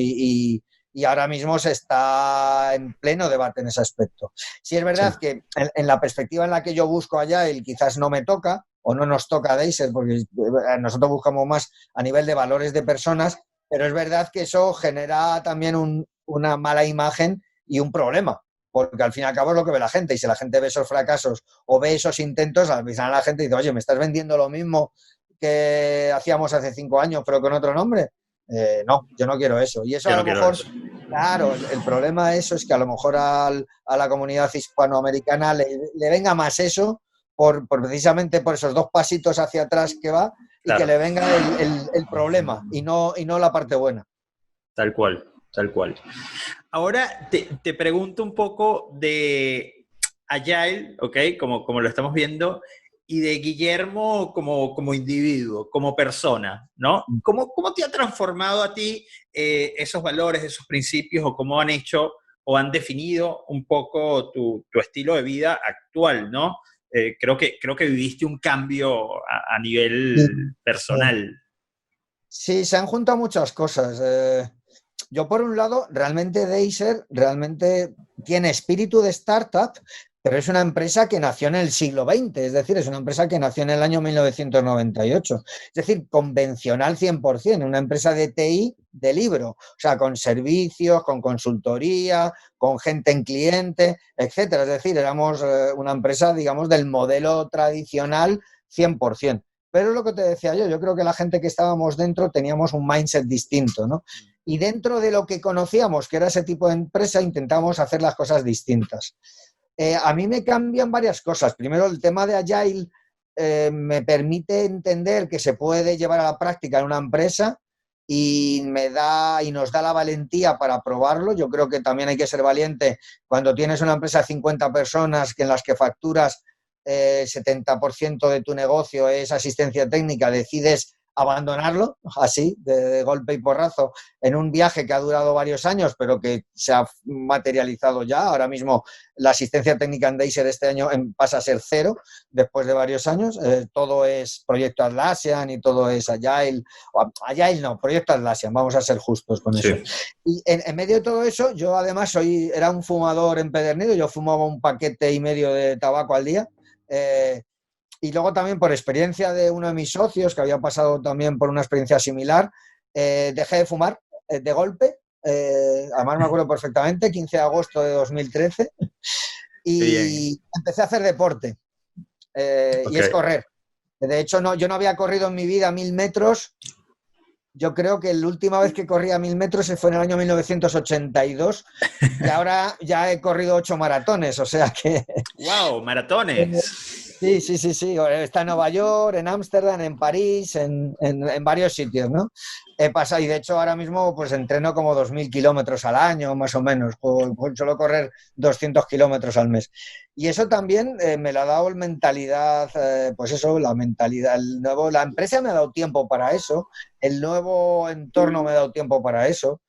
Y ahora mismo se está en pleno debate en ese aspecto. Sí es sí, verdad que en la perspectiva en la que yo busco allá, el quizás no me toca o no nos toca a Deiser, porque nosotros buscamos más a nivel de valores de personas, pero es verdad que eso genera también una mala imagen y un problema, porque al fin y al cabo es lo que ve la gente, y si la gente ve esos fracasos o ve esos intentos, al final la gente dice, oye, me estás vendiendo lo mismo que hacíamos hace 5 años, pero con otro nombre. No, yo no quiero eso. Y eso a yo lo no quiero mejor, eso. claro, el problema de eso es que a lo mejor a la comunidad hispanoamericana le venga más eso precisamente por esos 2 pasitos hacia atrás que va y que Claro, le venga el problema y no la parte buena. tal cual, tal cual. Ahora te pregunto un poco de Agile, ¿ok? Como lo estamos viendo, y de Guillermo como individuo, como persona, ¿no? ¿Cómo te ha transformado a ti esos valores, esos principios, o cómo han hecho o han definido un poco tu estilo de vida actual, ¿no? Creo que viviste un cambio a Sí. nivel Eh, personal. Sí, se han juntado muchas cosas. Yo, por un lado, realmente Deiser realmente tiene espíritu de startup, pero es una empresa que nació en el siglo XX, es decir, es una empresa que nació en el año 1998. Es decir, convencional 100%, una empresa de TI de libro, o sea, con servicios, con consultoría, con gente en cliente, etcétera. Es decir, éramos una empresa, digamos, del modelo tradicional 100%. Pero es lo que te decía yo creo que la gente que estábamos dentro teníamos un mindset distinto, ¿no? Y dentro de lo que conocíamos, que era ese tipo de empresa, intentamos hacer las cosas distintas. A mí me cambian varias cosas. Primero, el tema de Agile me permite entender que se puede llevar a la práctica en una empresa y nos da la valentía para probarlo. Yo creo que también hay que ser valiente cuando tienes una empresa de 50 personas en las que facturas 70% de tu negocio es asistencia técnica, decides abandonarlo así, de golpe y porrazo, en un viaje que ha durado varios años, pero que se ha materializado ya. Ahora mismo la asistencia técnica en Deiser este año pasa a ser cero, después de varios años. Todo es Proyecto Atlassian y todo es Agile. Agile no, Proyecto Atlassian, vamos a ser justos con eso. Sí. Y en medio de todo eso, yo además era un fumador empedernido, yo fumaba un paquete y medio de tabaco al día. Eh, y luego también por experiencia de uno de mis socios, que había pasado también por una experiencia similar, dejé de fumar de golpe. Además me acuerdo perfectamente, 15 de agosto de 2013, Qué bien. y empecé a hacer deporte, y Ok. es correr. De hecho, no, yo no había corrido en mi vida 1000 metros. Yo creo que la última vez que corrí a 1000 metros fue en el año 1982 y ahora ya he corrido 8 maratones, o sea que Wow, maratones. sí, sí, sí, sí. Está en Nueva York, en Ámsterdam, en París, en varios sitios, ¿no? He pasado, y de hecho ahora mismo pues entreno como 2000 kilómetros al año, más o menos. Suelo correr 200 kilómetros al mes. Y eso también me lo ha dado mentalidad, pues eso, la mentalidad, la empresa me ha dado tiempo para eso, el nuevo entorno me ha dado tiempo para eso.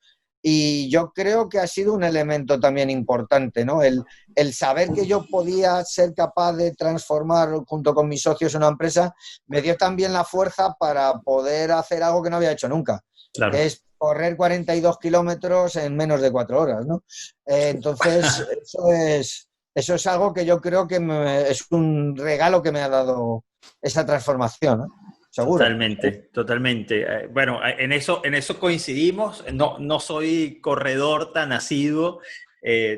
Y yo creo que ha sido un elemento también importante, ¿no? El saber que yo podía ser capaz de transformar junto con mis socios una empresa me dio también la fuerza para poder hacer algo que no había hecho nunca, que Claro. es correr 42 kilómetros en menos de 4 horas, ¿no? Entonces, eso es algo que yo creo que es un regalo que me ha dado esa transformación, ¿no? Seguro. Totalmente, totalmente. Bueno, en eso coincidimos. No, no soy corredor tan asiduo.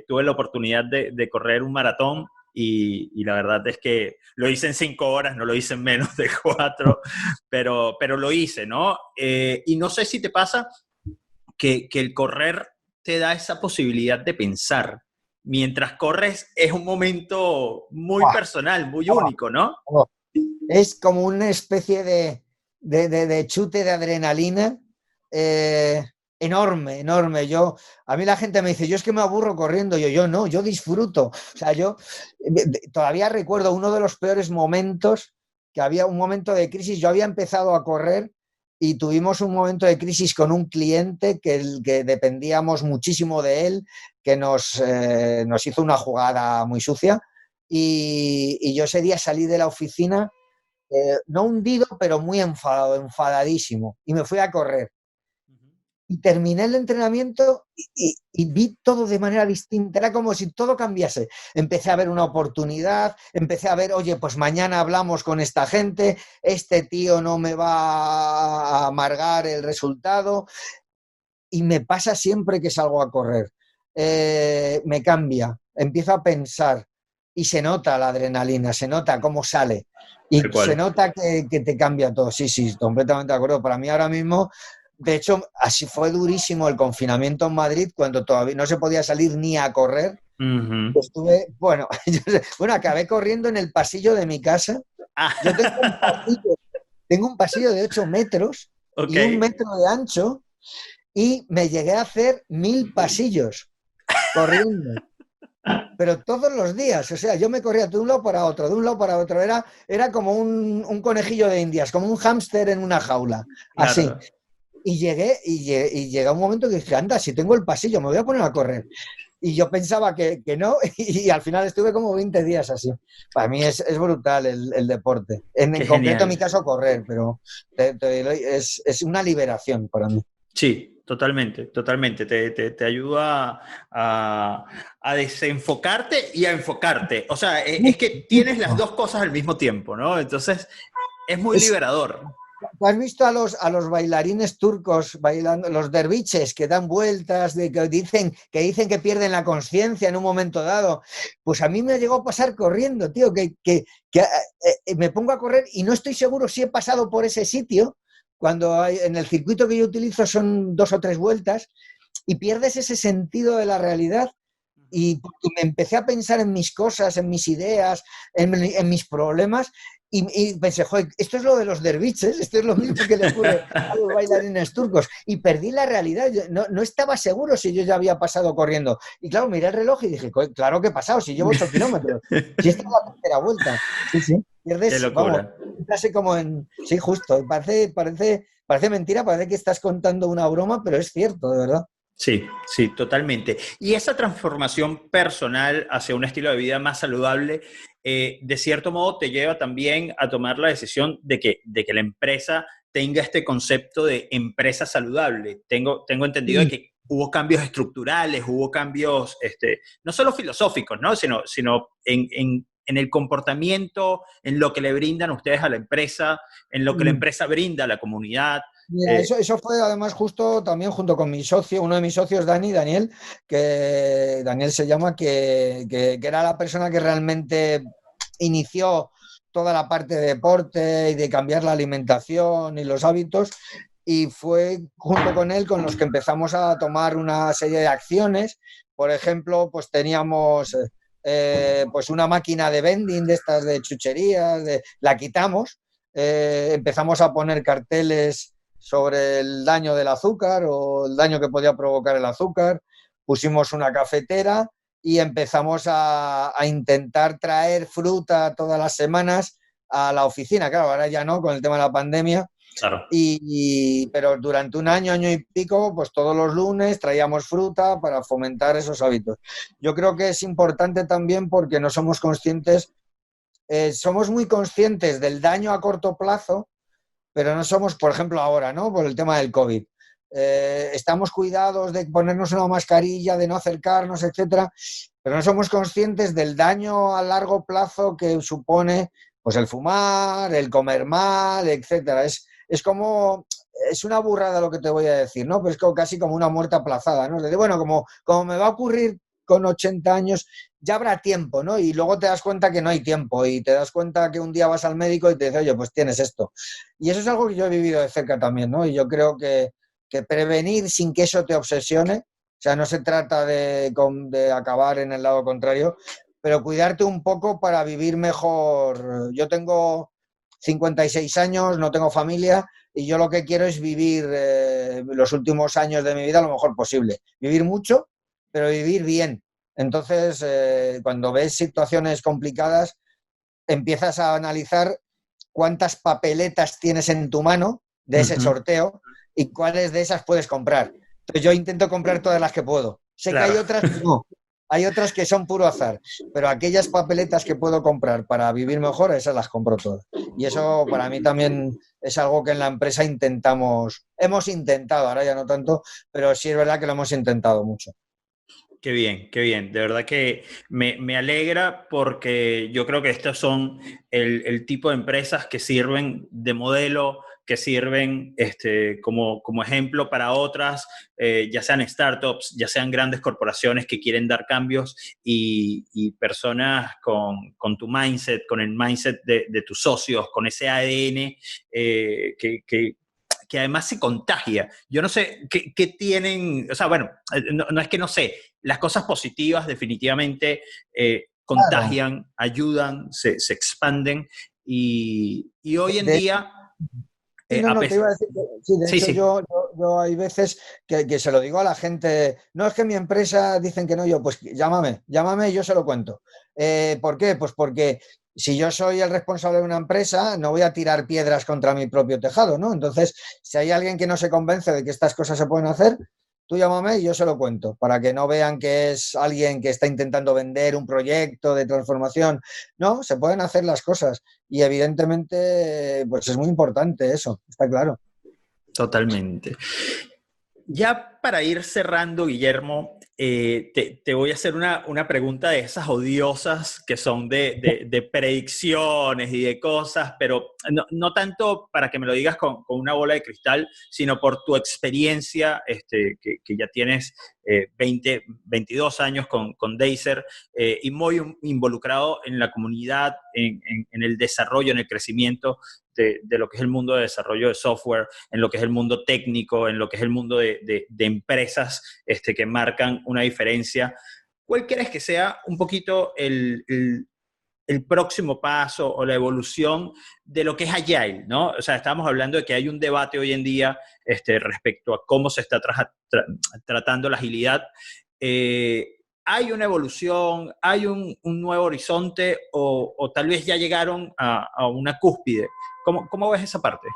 Tuve la oportunidad de correr un maratón y la verdad es que lo hice en 5 horas, no lo hice en menos de 4, pero lo hice, ¿no? Y no sé si te pasa que el correr te da esa posibilidad de pensar. Mientras corres es un momento muy ¡Buah! personal, muy ¡Buah! único, ¿no? ¡Buah! Es como una especie de chute de adrenalina eh, enorme, enorme. A mí la gente me dice, yo es que me aburro corriendo, yo no, yo disfruto. O sea, yo todavía recuerdo uno de los peores momentos, que había un momento de crisis, yo había empezado a correr y tuvimos un momento de crisis con un cliente que dependíamos muchísimo de él, que nos hizo una jugada muy sucia y yo ese día salí de la oficina no hundido, pero muy enfadado, enfadadísimo. Y me fui a correr. Y terminé el entrenamiento y vi todo de manera distinta. Era como si todo cambiase. Empecé a ver una oportunidad, empecé a ver, oye, pues mañana hablamos con esta gente, este tío no me va a amargar el resultado. Y me pasa siempre que salgo a correr. Me cambia, empiezo a pensar y se nota la adrenalina, se nota cómo sale y Tal se cual. nota que te cambia todo. Sí, sí, completamente de acuerdo. Para mí ahora mismo, de hecho, así fue durísimo el confinamiento en Madrid cuando todavía no se podía salir ni a correr. Ujú. Estuve, bueno, bueno, acabé corriendo en el pasillo de mi casa. Ah, Yo tengo un pasillo de 8 metros ok. y 1 metro de ancho y me llegué a hacer 1000 pasillos corriendo, pero todos los días, o sea, yo me corría de un lado para otro, de un lado para otro, era como un conejillo de Indias, como un hámster en una jaula, así. Claro. Y llega un momento que dije, anda, si tengo el pasillo, me voy a poner a correr. Y yo pensaba que no, y al final estuve como 20 días así. Para mí es brutal el deporte. En Qué concreto, en mi genial. caso, correr, pero es una liberación para mí. Sí, totalmente, totalmente. Te ayuda a desenfocarte y a enfocarte. O sea, es que tienes las dos cosas al mismo tiempo, ¿no? Entonces, es muy Es, liberador. ¿Tú has visto a los bailarines turcos bailando, los derviches que dan vueltas, que dicen que pierden la conciencia en un momento dado? Pues a mí me llegó a pasar corriendo, tío, que me pongo a correr y no estoy seguro si he pasado por ese sitio, en el circuito que yo utilizo son 2 o 3 vueltas, y pierdes ese sentido de la realidad y porque me empecé a pensar en mis cosas, en mis ideas, en mis problemas y pensé, joder, esto es lo de los derviches, esto es lo mismo que le ocurre a los bailarines turcos y perdí la realidad, no estaba seguro si yo ya había pasado corriendo y claro, miré el reloj y dije, claro que he pasado, si llevo 8 kilómetros, si esta es la tercera vuelta, sí, sí, Qué pierdes, vamos, locura. casi como sí, justo, parece mentira, parece que estás contando una broma, pero es cierto, de verdad. Sí, sí, totalmente. Y esa transformación personal hacia un estilo de vida más saludable, de cierto modo, te lleva también a tomar la decisión de que la empresa tenga este concepto de empresa saludable. Tengo entendido de Sí. que hubo cambios estructurales, hubo cambios, no solo filosóficos, ¿no? Sino en el comportamiento, en lo que le brindan ustedes a la empresa, en lo que la empresa brinda a la comunidad. Mira, Eh, eso fue además justo también junto con mi socio, uno de mis socios, Daniel, que Daniel se llama, que era la persona que realmente inició toda la parte de deporte y de cambiar la alimentación y los hábitos. Y fue junto con él con los que empezamos a tomar una serie de acciones. Por ejemplo, pues teníamos pues una máquina de vending de estas de chucherías, la quitamos, empezamos a poner carteles sobre el daño del azúcar o el daño que podía provocar el azúcar, pusimos una cafetera y empezamos a intentar traer fruta todas las semanas a la oficina. Claro, ahora ya no, con el tema de la pandemia, claro. pero durante un año, año y pico, pues todos los lunes traíamos fruta para fomentar esos hábitos. Yo creo que es importante también porque no somos conscientes, somos muy conscientes del daño a corto plazo, pero no somos, por ejemplo, ahora, ¿no? Por el tema del COVID. Estamos cuidados de ponernos una mascarilla, de no acercarnos, etcétera, pero no somos conscientes del daño a largo plazo que supone Pues el fumar, el comer mal, etcétera. Es una burrada lo que te voy a decir, ¿no? Pero es casi como una muerte aplazada, ¿no? Es decir, bueno, como me va a ocurrir con 80 años, ya habrá tiempo, ¿no? Y luego te das cuenta que no hay tiempo y te das cuenta que un día vas al médico y te dice, oye, pues tienes esto. Y eso es algo que yo he vivido de cerca también, ¿no? Y yo creo que prevenir sin que eso te obsesione, o sea, no se trata de acabar en el lado contrario, pero cuidarte un poco para vivir mejor. Yo tengo 56 años, no tengo familia y yo lo que quiero es vivir los últimos años de mi vida lo mejor posible. Vivir mucho, pero vivir bien. Entonces, cuando ves situaciones complicadas, empiezas a analizar cuántas papeletas tienes en tu mano de ese Ujú. sorteo y cuáles de esas puedes comprar. Entonces yo intento comprar todas las que puedo. Sé que hay Claro. otras que no, hay otras que son puro azar, pero aquellas papeletas que puedo comprar para vivir mejor, esas las compro todas. Y eso para mí también es algo que en la empresa hemos intentado, ahora ya no tanto, pero sí es verdad que lo hemos intentado mucho. Qué bien, qué bien. De verdad que me alegra porque yo creo que estos son el tipo de empresas que sirven de modelo, que sirven como ejemplo para otras, ya sean startups, ya sean grandes corporaciones que quieren dar cambios y personas con tu mindset, con el mindset de tus socios, con ese ADN que además se contagia. Yo no sé qué tienen, o sea, bueno, no es que no sé, las cosas positivas definitivamente Claro. contagian, ayudan, se expanden y hoy en De, día, Sí, no, a no, te iba pesar... a decir que sí, de Sí, hecho sí, yo hay veces que se lo digo a la gente, no es que mi empresa dicen que no, yo pues llámame y yo se lo cuento. ¿Por qué? Pues porque si yo soy el responsable de una empresa, no voy a tirar piedras contra mi propio tejado, ¿no? Entonces, si hay alguien que no se convence de que estas cosas se pueden hacer, tú llámame y yo se lo cuento, para que no vean que es alguien que está intentando vender un proyecto de transformación. No, se pueden hacer las cosas. Y evidentemente, pues es muy importante eso, está claro. totalmente. Ya para ir cerrando, Guillermo, te voy a hacer una pregunta de esas odiosas que son de predicciones y de cosas, pero no tanto para que me lo digas con una bola de cristal, sino por tu experiencia, que ya tienes 22 años con Deiser y muy involucrado en la comunidad, en el desarrollo, en el crecimiento de lo que es el mundo de desarrollo de software, en lo que es el mundo técnico, en lo que es el mundo de empresas que marcan una diferencia. ¿Cuál crees que sea un poquito el próximo paso o la evolución de lo que es Agile, ¿no? O sea, estamos hablando de que hay un debate hoy en día respecto a cómo se está tratando la agilidad. ¿Hay una evolución, hay un nuevo horizonte o tal vez ya llegaron a una cúspide? ¿Cómo ves esa parte?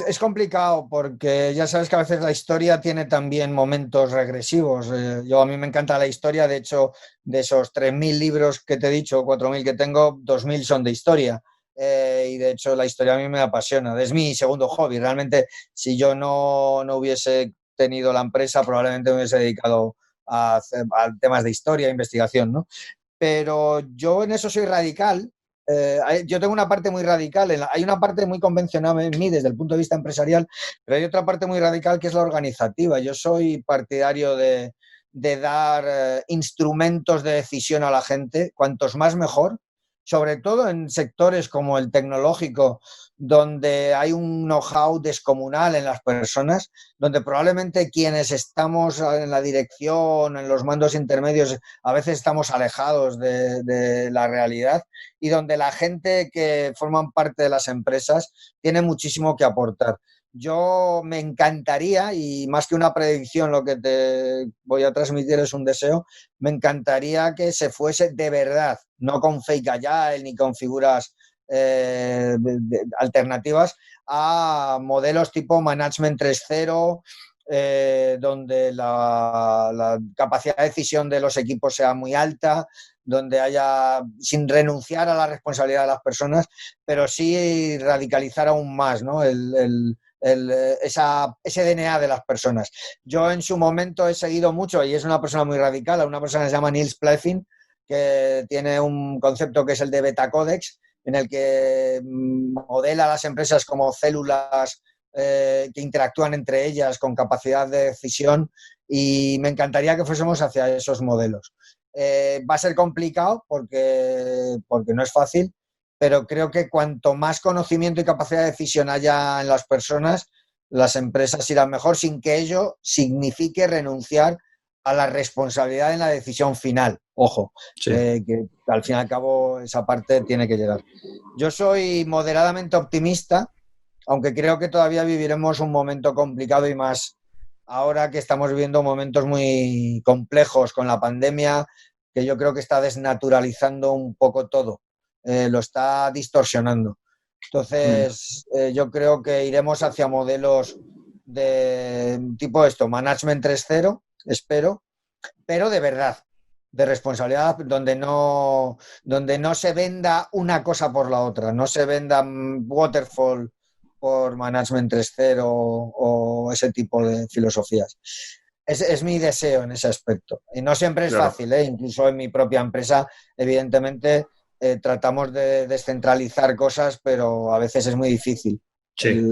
Es complicado porque ya sabes que a veces la historia tiene también momentos regresivos. A mí me encanta la historia, de hecho, de esos 3.000 libros que te he dicho, 4.000 que tengo, 2.000 son de historia. Y de hecho la historia a mí me apasiona. Es mi segundo hobby. Realmente, si yo no hubiese tenido la empresa, probablemente me hubiese dedicado a temas de historia, investigación, ¿no? Pero yo en eso soy radical. Yo tengo una parte muy radical, hay una parte muy convencional en mí desde el punto de vista empresarial, pero hay otra parte muy radical que es la organizativa. Yo soy partidario de dar instrumentos de decisión a la gente, cuantos más mejor, sobre todo en sectores como el tecnológico, donde hay un know-how descomunal en las personas, donde probablemente quienes estamos en la dirección, en los mandos intermedios, a veces estamos alejados de la realidad y donde la gente que forman parte de las empresas tiene muchísimo que aportar. Yo me encantaría, y más que una predicción, lo que te voy a transmitir es un deseo, me encantaría que se fuese de verdad, no con fake agile ni con figuras alternativas, a modelos tipo Management 3.0, donde la capacidad de decisión de los equipos sea muy alta, donde haya, sin renunciar a la responsabilidad de las personas, pero sí radicalizar aún más, ¿no? Ese DNA de las personas. Yo en su momento he seguido mucho, y es una persona muy radical, a una persona que se llama Niels Pleffin, que tiene un concepto que es el de Betacodex, en el que modela a las empresas como células que interactúan entre ellas con capacidad de decisión, y me encantaría que fuésemos hacia esos modelos. Va a ser complicado porque no es fácil, pero creo que cuanto más conocimiento y capacidad de decisión haya en las personas, las empresas irán mejor, sin que ello signifique renunciar a la responsabilidad en la decisión final. Ojo, Sí. que al fin y al cabo esa parte tiene que llegar. Yo soy moderadamente optimista, aunque creo que todavía viviremos un momento complicado, y más ahora que estamos viviendo momentos muy complejos con la pandemia, que yo creo que está desnaturalizando un poco todo, lo está distorsionando. Entonces, yo creo que iremos hacia modelos de tipo esto, Management 3.0, espero, pero de verdad, de responsabilidad, donde no se venda una cosa por la otra, no se venda waterfall por Management 3.0 o ese tipo de filosofías. Es mi deseo en ese aspecto. Y no siempre es fácil, ¿eh? Incluso en mi propia empresa, evidentemente, tratamos de descentralizar cosas, pero a veces es muy difícil. Sí.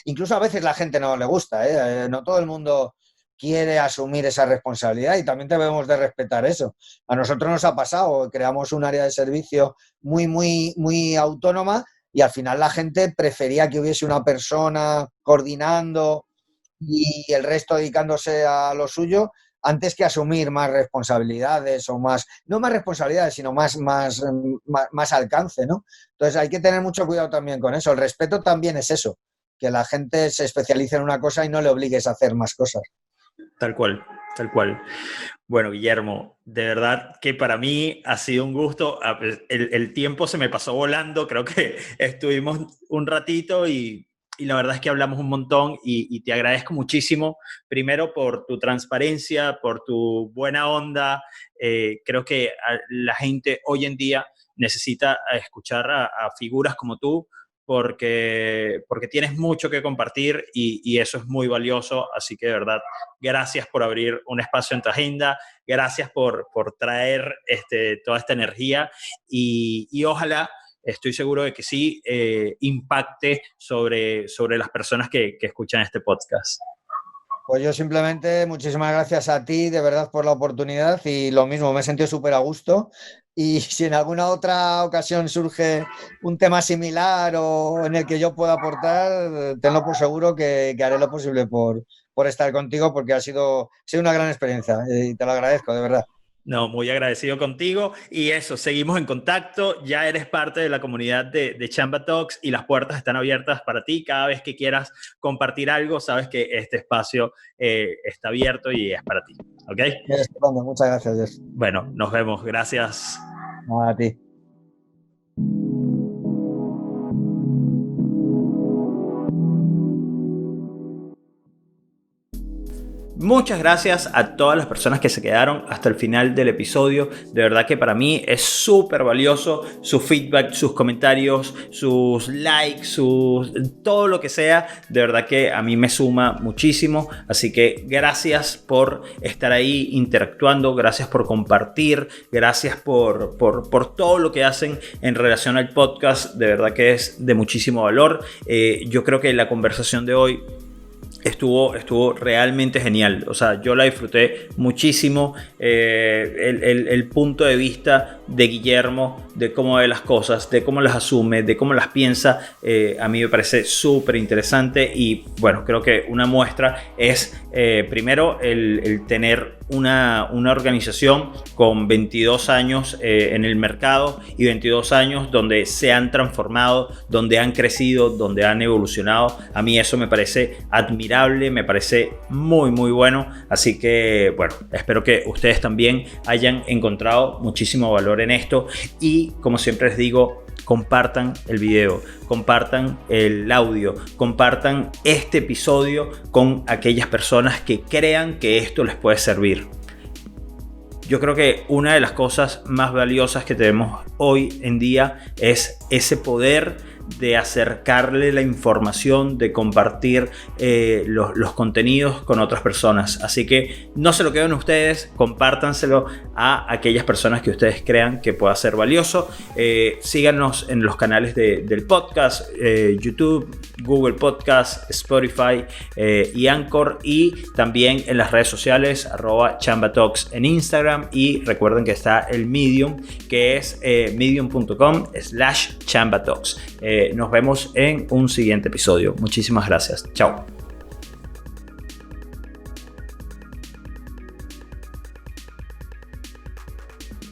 Incluso a veces la gente no le gusta, ¿eh? No todo el mundo quiere asumir esa responsabilidad, y también debemos de respetar eso. A nosotros nos ha pasado, creamos un área de servicio muy autónoma, y al final la gente prefería que hubiese una persona coordinando y el resto dedicándose a lo suyo, antes que asumir más responsabilidades, o no más responsabilidades, sino más alcance, ¿no? Entonces hay que tener mucho cuidado también con eso. El respeto también es eso, que la gente se especialice en una cosa y no le obligues a hacer más cosas. Tal cual, tal cual. Bueno, Guillermo, de verdad que para mí ha sido un gusto. El tiempo se me pasó volando, creo que estuvimos un ratito y la verdad es que hablamos un montón y te agradezco muchísimo, primero por tu transparencia, por tu buena onda. Creo que la gente hoy en día necesita escuchar a figuras como tú, porque tienes mucho que compartir y eso es muy valioso. Así que de verdad, gracias por abrir un espacio en tu agenda, gracias por traer toda esta energía y ojalá, estoy seguro de que sí, impacte sobre las personas que escuchan este podcast. Pues yo simplemente, muchísimas gracias a ti, de verdad, por la oportunidad, y lo mismo, me he sentido súper a gusto, y si en alguna otra ocasión surge un tema similar o en el que yo pueda aportar, tenlo por seguro que haré lo posible por estar contigo, porque ha sido una gran experiencia, y te lo agradezco, de verdad. No, muy agradecido contigo y eso, seguimos en contacto, ya eres parte de la comunidad de Chamba Talks y las puertas están abiertas para ti. Cada vez que quieras compartir algo, sabes que este espacio está abierto y es para ti, ¿ok? Estupendo, muchas gracias, Jess. Bueno, nos vemos, gracias. A ti. Muchas gracias a todas las personas que se quedaron hasta el final del episodio. De verdad que para mí es súper valioso su feedback, sus comentarios, sus likes, todo lo que sea. De verdad que a mí me suma muchísimo. Así que gracias por estar ahí interactuando. Gracias por compartir. Gracias por todo lo que hacen en relación al podcast. De verdad que es de muchísimo valor. Yo creo que la conversación de hoy estuvo realmente genial. O sea, yo la disfruté muchísimo. El punto de vista de Guillermo, de cómo ve las cosas, de cómo las asume, de cómo las piensa, a mí me parece súper interesante. Y bueno, creo que una muestra es primero el tener una organización con 22 años en el mercado y 22 años donde se han transformado, donde han crecido, donde han evolucionado. A mí eso me parece admirable, me parece muy muy bueno. Así que bueno, espero que ustedes también hayan encontrado muchísimo valor en esto y como siempre les digo, compartan el video, compartan el audio, compartan este episodio con aquellas personas que crean que esto les puede servir. Yo creo que una de las cosas más valiosas que tenemos hoy en día es ese poder de acercarle la información, de compartir los contenidos con otras personas. Así que no se lo queden ustedes, compártanselo a aquellas personas que ustedes crean que pueda ser valioso. Síganos en los canales del podcast, YouTube, Google Podcast, Spotify y Anchor, y también en las redes sociales @ChambaTalks en Instagram, y recuerden que está el Medium, que es medium.com/ChambaTalks. Nos vemos en un siguiente episodio. Muchísimas gracias. Chao.